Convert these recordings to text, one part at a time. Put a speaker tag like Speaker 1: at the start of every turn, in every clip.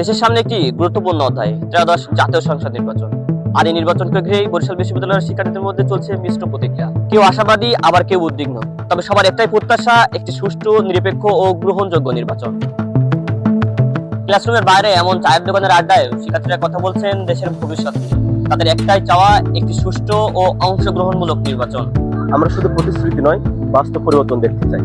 Speaker 1: দেশের সামনে একটি গুরুত্বপূর্ণ অধ্যায় ত্রয়োদশ জাতীয় সংসদ নির্বাচন। আর এই নির্বাচনকে ঘিরেই বরিশাল বিশ্ববিদ্যালয়ের শিক্ষার্থীদের মধ্যে চলছে মিশ্র প্রতিক্রিয়া। কেউ আশাবাদী, আবার কেউ উদ্বিগ্ন। তবে সবার একটাই প্রত্যাশা, একটি সুষ্ঠু, নিরপেক্ষ ও গ্রহণযোগ্য নির্বাচন। ক্লাসরুমের বাইরে এমন চায়ের দোকানের আড্ডায় শিক্ষার্থীরা কথা বলছেন দেশের ভবিষ্যৎ নিয়ে। তাদের একটাই চাওয়া, একটি সুষ্ঠু ও অংশগ্রহণমূলক নির্বাচন।
Speaker 2: আমরা শুধু প্রতিশ্রুতি নয়, বাস্তব পরিবর্তন দেখতে চাই।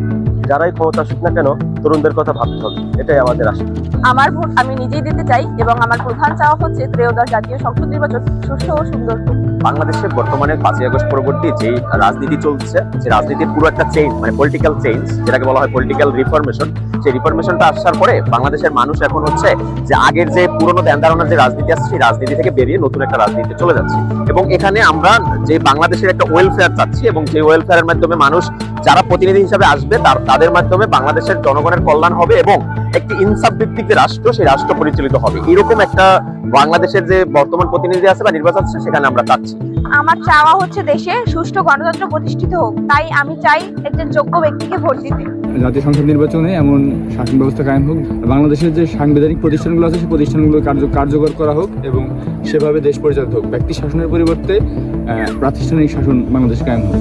Speaker 2: যারাই ক্ষমতা আসুক না কেন, তরুণদের কথা ভাবতে হবে, এটাই আমাদের আশা।
Speaker 3: আমার ভোট আমি নিজেই দিতে চাই এবং আমার প্রধান চাওয়া হচ্ছে ত্রয়োদশ জাতীয় সংসদ নির্বাচন সুষ্ঠু ও সুন্দর হোক।
Speaker 4: বাংলাদেশে বর্তমানে 5ই আগস্ট পরবর্তী যে রাজনীতি চলছে, যে রাজনীতির পুরো একটা চেঞ্জ, মানে পলিটিক্যাল চেঞ্জ, যেটাকে বলা হয় পলিটিক্যাল রিফরমেশন, সেই রিফরমেশনটা আসার পরে বাংলাদেশের মানুষ এখন হচ্ছে যে আগের যে পুরনো ধ্যান ধারণার যে রাজনীতি আছে, সেই রাজনীতি থেকে বেরিয়ে নতুন একটা রাজনীতিতে চলে যাচ্ছে। এবং এখানে আমরা যে বাংলাদেশের একটা ওয়েলফেয়ার চাচ্ছি, এবং যে ওয়েলফেয়ারের মাধ্যমে মানুষ যারা প্রতিনিধি হিসেবে আসবে তাদের মাধ্যমে বাংলাদেশের জনগণের কল্যাণ হবে এবং একটি ইনসাফ ভিত্তিক যে রাষ্ট্র, সেই রাষ্ট্র পরিচালিত হবে। এরকম একটা বাংলাদেশের যে বর্তমান প্রতিনিধি আছে বা নির্বাচন আছে, সেখানে আমরা চাচ্ছি।
Speaker 3: আমার চাওয়া হচ্ছে দেশে সুষ্ঠু গণতন্ত্র প্রতিষ্ঠিত হোক, তাই আমি চাই একজন যোগ্য ব্যক্তিকে ভোট দিতে।
Speaker 5: জাতীয় সংসদ নির্বাচনে এমন শাসন ব্যবস্থা কায়েম হোক, বাংলাদেশের যে সাংবিধানিক প্রতিষ্ঠানগুলো আছে সেই প্রতিষ্ঠানগুলো কার্যকর করা হোক এবং সেভাবে দেশ পরিচালিত হোক। ব্যক্তি শাসনের পরিবর্তে প্রাতিষ্ঠানিক শাসন বাংলাদেশ কায়েম হোক।